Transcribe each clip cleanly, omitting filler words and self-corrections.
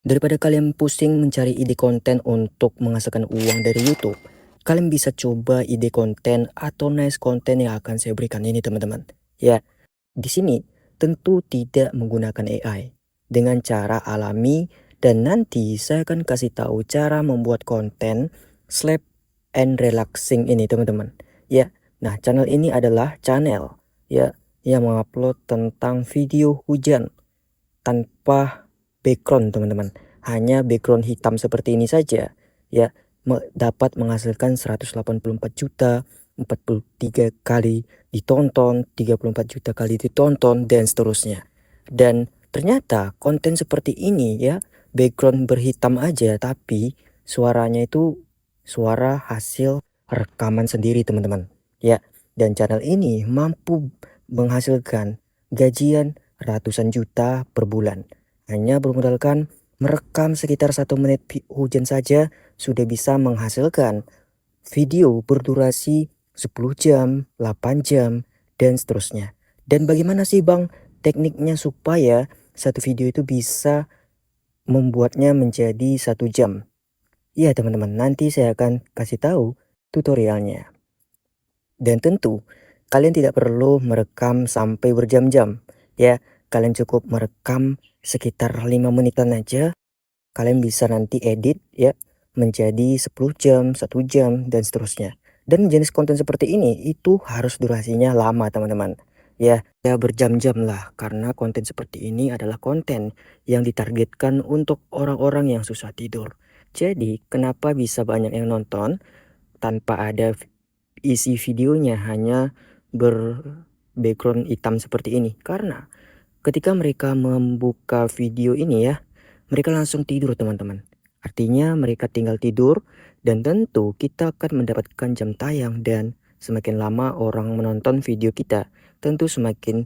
Daripada kalian pusing mencari ide konten untuk menghasilkan uang dari YouTube, kalian bisa coba ide konten atau nice konten yang akan saya berikan ini teman-teman. Ya, di sini tentu tidak menggunakan AI dengan cara alami dan nanti saya akan kasih tahu cara membuat konten sleep and relaxing ini teman-teman. Ya, nah channel ini adalah channel ya yang mengupload tentang video hujan tanpa background teman-teman. Hanya background hitam seperti ini saja ya dapat menghasilkan 184 juta, 43 kali ditonton, 34 juta kali ditonton dan seterusnya. Dan ternyata konten seperti ini ya, background berhitam aja tapi suaranya itu suara hasil rekaman sendiri teman-teman. Ya, dan channel ini mampu menghasilkan gajian ratusan juta per bulan. Hanya bermodalkan merekam sekitar 1 menit hujan saja sudah bisa menghasilkan video berdurasi 10 jam, 8 jam, dan seterusnya. Dan bagaimana sih Bang tekniknya supaya satu video itu bisa membuatnya menjadi 1 jam? Iya teman-teman, nanti saya akan kasih tahu tutorialnya. Dan tentu kalian tidak perlu merekam sampai berjam-jam ya. Kalian cukup merekam sekitar 5 menitan aja. Kalian bisa nanti edit ya menjadi 10 jam, 1 jam dan seterusnya. Dan jenis konten seperti ini itu harus durasinya lama teman-teman. Ya berjam-jam lah karena konten seperti ini adalah konten yang ditargetkan untuk orang-orang yang susah tidur. Jadi kenapa bisa banyak yang nonton tanpa ada isi videonya hanya background hitam seperti ini? Karena ketika mereka membuka video ini ya, mereka langsung tidur teman-teman. Artinya mereka tinggal tidur dan tentu kita akan mendapatkan jam tayang dan semakin lama orang menonton video kita, tentu semakin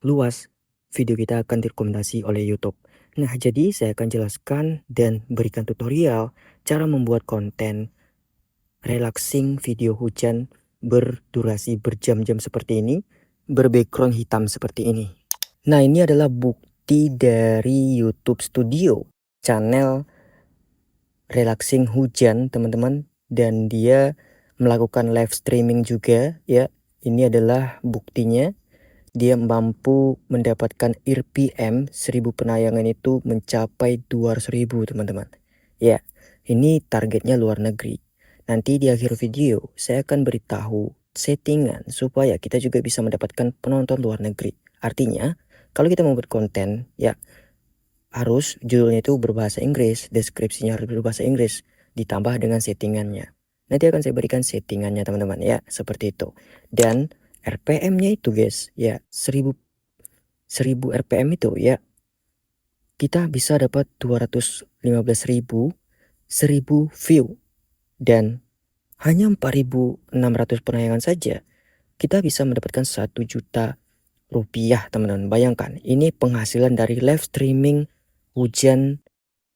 luas video kita akan direkomendasi oleh YouTube. Nah, jadi saya akan jelaskan dan berikan tutorial cara membuat konten relaxing video hujan berdurasi berjam-jam seperti ini, berbackground hitam seperti ini. Nah, ini adalah bukti dari YouTube Studio, channel relaxing hujan teman-teman, dan dia melakukan live streaming juga ya. Ini adalah buktinya. Dia mampu mendapatkan RPM 1000 penayangan itu mencapai 200.000 teman-teman. Ya, ini targetnya luar negeri. Nanti di akhir video saya akan beritahu settingan supaya kita juga bisa mendapatkan penonton luar negeri. Artinya, kalau kita membuat konten ya harus judulnya itu berbahasa Inggris, deskripsinya harus berbahasa Inggris, ditambah dengan settingannya. Nanti akan saya berikan settingannya teman-teman ya, seperti itu. Dan RPM-nya itu guys, ya 1000 RPM itu ya, kita bisa dapat 215.000, 1000 view. Dan hanya 4.600 penayangan saja, kita bisa mendapatkan 1 juta rupiah teman-teman. Bayangkan, ini penghasilan dari live streaming hujan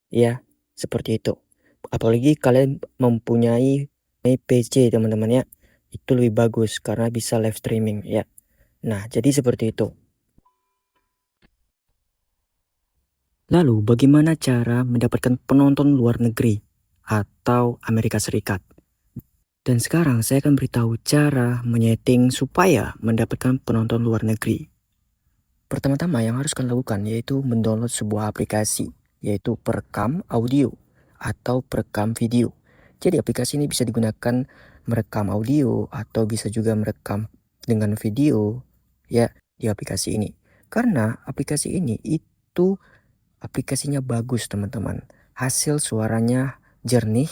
ya, seperti itu. Apalagi kalian mempunyai PC teman-teman ya, itu lebih bagus karena bisa live streaming ya. Nah, jadi seperti itu. Lalu bagaimana cara mendapatkan penonton luar negeri atau Amerika Serikat? Dan sekarang saya akan beritahu cara menyeting supaya mendapatkan penonton luar negeri. Pertama-tama yang harus kalian lakukan yaitu mendownload sebuah aplikasi, yaitu perekam audio atau perekam video. Jadi aplikasi ini bisa digunakan merekam audio atau bisa juga merekam dengan video ya di aplikasi ini. Karena aplikasi ini itu aplikasinya bagus teman-teman. Hasil suaranya jernih,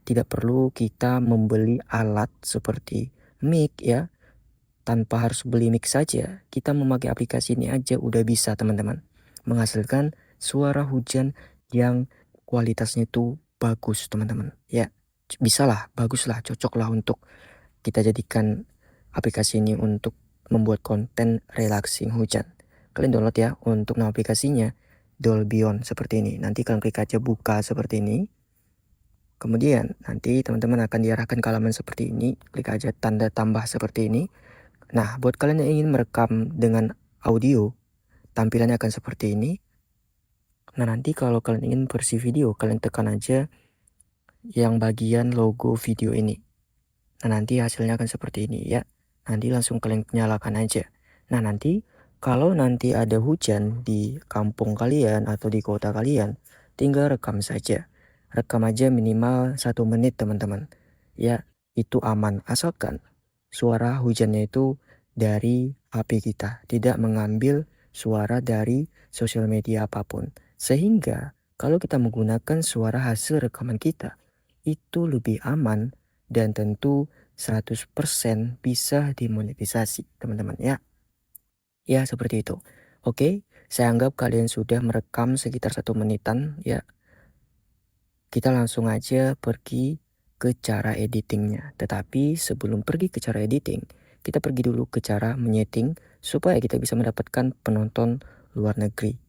tidak perlu kita membeli alat seperti mic ya. Tanpa harus beli mic saja, kita memakai aplikasi ini aja udah bisa teman-teman. Menghasilkan suara hujan yang kualitasnya itu bagus teman-teman. Ya, bisa lah, bagus lah, cocok lah untuk kita jadikan aplikasi ini untuk membuat konten relaxing hujan. Kalian download ya untuk nama aplikasinya Dolbyon seperti ini. Nanti kalian klik aja buka seperti ini. Kemudian nanti teman-teman akan diarahkan ke halaman seperti ini. Klik aja tanda tambah seperti ini. Nah, buat kalian yang ingin merekam dengan audio, tampilannya akan seperti ini. Nah, nanti kalau kalian ingin versi video, kalian tekan aja yang bagian logo video ini. Nah, nanti hasilnya akan seperti ini ya. Nanti langsung kalian nyalakan aja. Nah, nanti kalau nanti ada hujan di kampung kalian atau di kota kalian, tinggal rekam saja. Rekam aja minimal 1 menit teman-teman. Ya, itu aman. Asalkan suara hujannya itu dari HP kita, tidak mengambil suara dari sosial media apapun. Sehingga kalau kita menggunakan suara hasil rekaman kita, itu lebih aman dan tentu 100% bisa dimonetisasi teman-teman ya. Ya seperti itu. Oke, saya anggap kalian sudah merekam sekitar 1 menitan ya. Kita langsung aja pergi ke cara editingnya. Tetapi sebelum pergi ke cara editing, kita pergi dulu ke cara menyeting supaya kita bisa mendapatkan penonton luar negeri.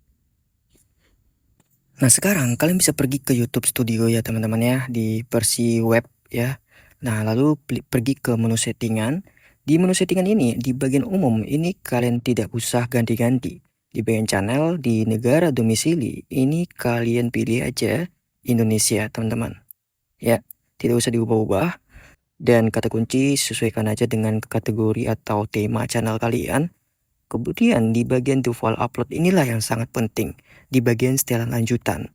Nah sekarang kalian bisa pergi ke YouTube Studio ya teman-teman ya, di versi web ya. Nah lalu pergi ke menu settingan. Di menu settingan ini di bagian umum ini kalian tidak usah ganti-ganti. Di bagian channel di negara domisili ini kalian pilih aja Indonesia teman-teman. Ya, tidak usah diubah-ubah. Dan kata kunci sesuaikan aja dengan kategori atau tema channel kalian. Kemudian di bagian default upload inilah yang sangat penting. Di bagian setelan lanjutan.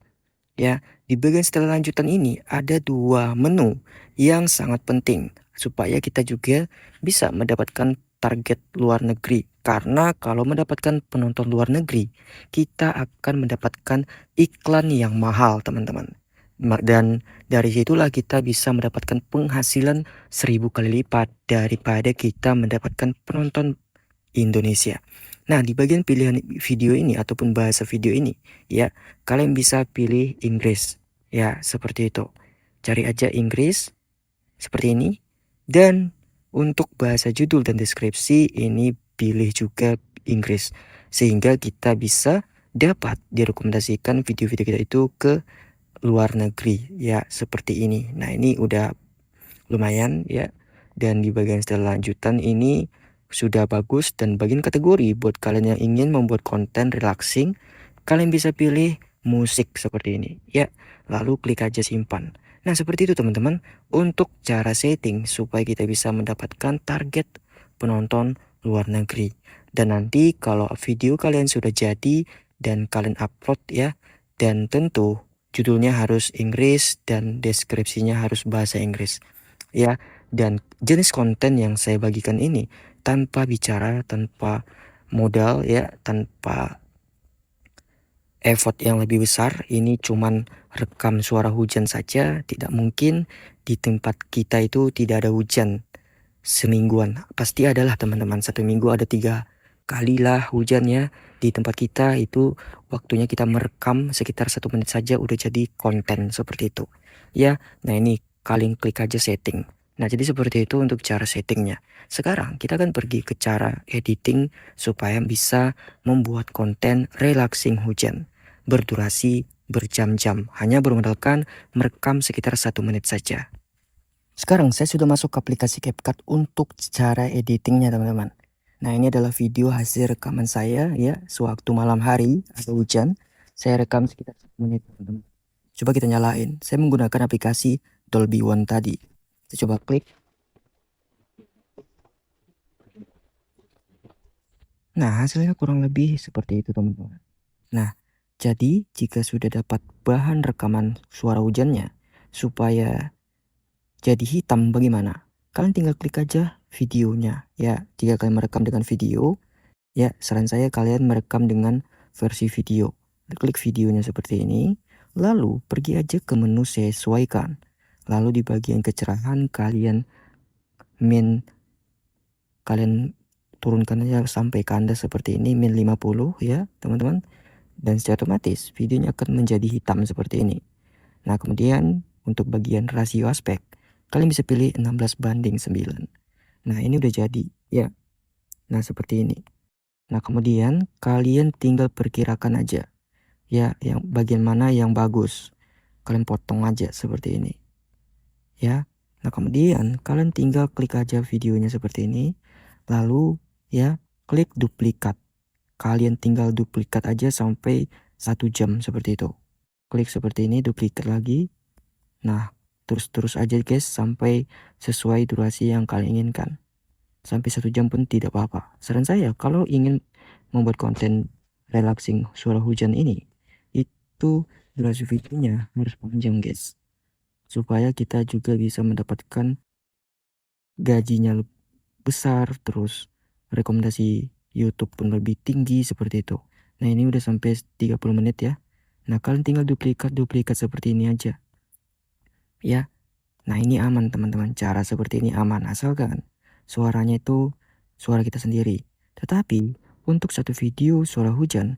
Ya, di bagian setelan lanjutan ini ada 2 menu yang sangat penting supaya kita juga bisa mendapatkan target luar negeri. Karena kalau mendapatkan penonton luar negeri, kita akan mendapatkan iklan yang mahal, teman-teman. Dan dari situlah kita bisa mendapatkan penghasilan 1000 kali lipat daripada kita mendapatkan penonton Indonesia. Nah, di bagian pilihan video ini ataupun bahasa video ini, ya, kalian bisa pilih Inggris. Ya, seperti itu. Cari aja Inggris seperti ini. Dan untuk bahasa judul dan deskripsi ini pilih juga Inggris. Sehingga kita bisa dapat direkomendasikan video-video kita itu ke luar negeri. Ya, seperti ini. Nah, ini udah lumayan ya. Dan di bagian setelah lanjutan ini sudah bagus, dan bagian kategori buat kalian yang ingin membuat konten relaxing, kalian bisa pilih musik seperti ini ya. Lalu klik aja simpan. Nah seperti itu teman-teman untuk cara setting supaya kita bisa mendapatkan target penonton luar negeri. Dan nanti kalau video kalian sudah jadi dan kalian upload ya, dan tentu judulnya harus Inggris dan deskripsinya harus bahasa Inggris ya. Dan jenis konten yang saya bagikan ini tanpa bicara, tanpa modal ya, tanpa effort yang lebih besar. Ini cuman rekam suara hujan saja. Tidak mungkin di tempat kita itu tidak ada hujan semingguan. Pasti adalah teman-teman, 1 minggu ada 3 kali lah hujannya. Di tempat kita itu waktunya kita merekam sekitar 1 menit saja udah jadi konten seperti itu ya. Nah ini kalian klik aja setting. Nah jadi seperti itu untuk cara settingnya. Sekarang kita akan pergi ke cara editing supaya bisa membuat konten relaxing hujan berdurasi berjam-jam, hanya bermodalkan merekam sekitar 1 menit saja. Sekarang saya sudah masuk ke aplikasi CapCut untuk cara editingnya teman-teman. Nah ini adalah video hasil rekaman saya ya, sewaktu malam hari atau hujan. Saya rekam sekitar 1 menit teman-teman. Coba kita nyalain. Saya menggunakan aplikasi Dolby One tadi. Kita coba klik. Nah hasilnya kurang lebih seperti itu teman-teman. Nah jadi jika sudah dapat bahan rekaman suara hujannya supaya jadi hitam bagaimana? Kalian tinggal klik aja videonya ya. Jika kalian merekam dengan video ya, saran saya kalian merekam dengan versi video. Klik videonya seperti ini, lalu pergi aja ke menu sesuaikan. Lalu di bagian kecerahan kalian turunkan aja sampai kandas seperti ini, min 50 ya teman-teman. Dan secara otomatis videonya akan menjadi hitam seperti ini. Nah kemudian untuk bagian rasio aspek, kalian bisa pilih 16:9. Nah ini udah jadi ya. Nah seperti ini. Nah kemudian kalian tinggal perkirakan aja ya, yang bagian mana yang bagus. Kalian potong aja seperti ini ya. Nah kemudian kalian tinggal klik aja videonya seperti ini. Lalu ya klik duplikat. Kalian tinggal duplikat aja sampai 1 jam seperti itu. Klik seperti ini, duplikat lagi. Nah, terus aja guys sampai sesuai durasi yang kalian inginkan. Sampai 1 jam pun tidak apa-apa. Saran saya kalau ingin membuat konten relaxing suara hujan ini, itu durasi videonya harus panjang guys. Supaya kita juga bisa mendapatkan gajinya besar, terus rekomendasi YouTube pun lebih tinggi seperti itu. Nah, ini udah sampai 30 menit ya. Nah, kalian tinggal duplikat seperti ini aja. Ya. Nah, ini aman teman-teman. Cara seperti ini aman asalkan suaranya itu suara kita sendiri. Tetapi untuk satu video suara hujan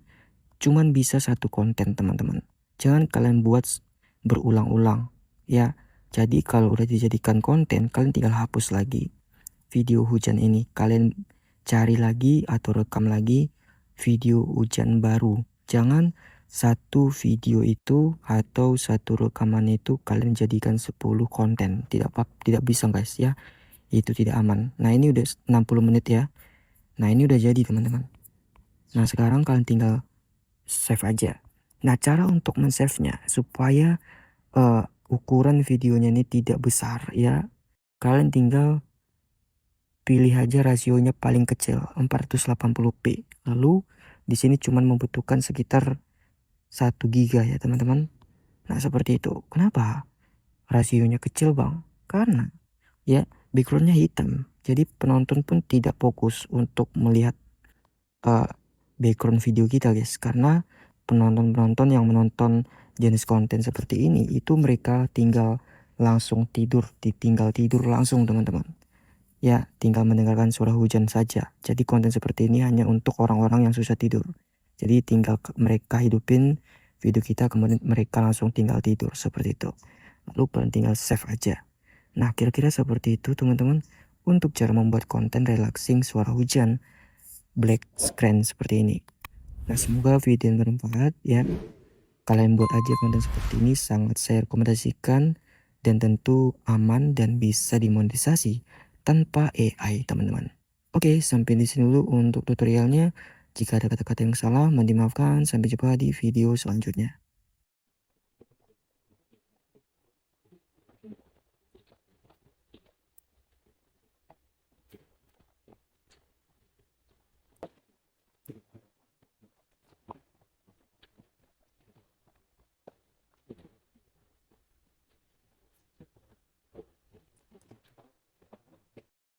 cuman bisa satu konten teman-teman. Jangan kalian buat berulang-ulang ya. Jadi kalau udah dijadikan konten, kalian tinggal hapus lagi video hujan ini. Kalian cari lagi atau rekam lagi video hujan baru. Jangan satu video itu atau satu rekaman itu kalian jadikan 10 konten. Tidak bisa guys ya. Itu tidak aman. Nah, ini udah 60 menit ya. Nah, ini udah jadi teman-teman. Nah, sekarang kalian tinggal save aja. Nah, cara untuk men-save-nya supaya ukuran videonya ini tidak besar ya. Kalian tinggal pilih aja rasionya paling kecil 480p. Lalu di sini cuma membutuhkan sekitar 1 giga ya teman-teman. Nah, seperti itu. Kenapa rasionya kecil bang? Karena ya backgroundnya hitam. Jadi penonton pun tidak fokus untuk melihat background video kita guys. Karena penonton-penonton yang menonton jenis konten seperti ini itu mereka tinggal langsung tidur, tinggal tidur langsung teman-teman. Ya, tinggal mendengarkan suara hujan saja. Jadi konten seperti ini hanya untuk orang-orang yang susah tidur. Jadi tinggal mereka hidupin video kita, kemudian mereka langsung tinggal tidur seperti itu. Lalu kalian tinggal save aja. Nah, kira-kira seperti itu teman-teman untuk cara membuat konten relaxing suara hujan black screen seperti ini. Nah, semoga video yang bermanfaat ya. Kalian buat aja konten seperti ini, sangat saya rekomendasikan dan tentu aman dan bisa dimonetisasi tanpa AI teman-teman. Oke, sampai di sini dulu untuk tutorialnya. Jika ada kata-kata yang salah, mohon dimaafkan. Sampai jumpa di video selanjutnya.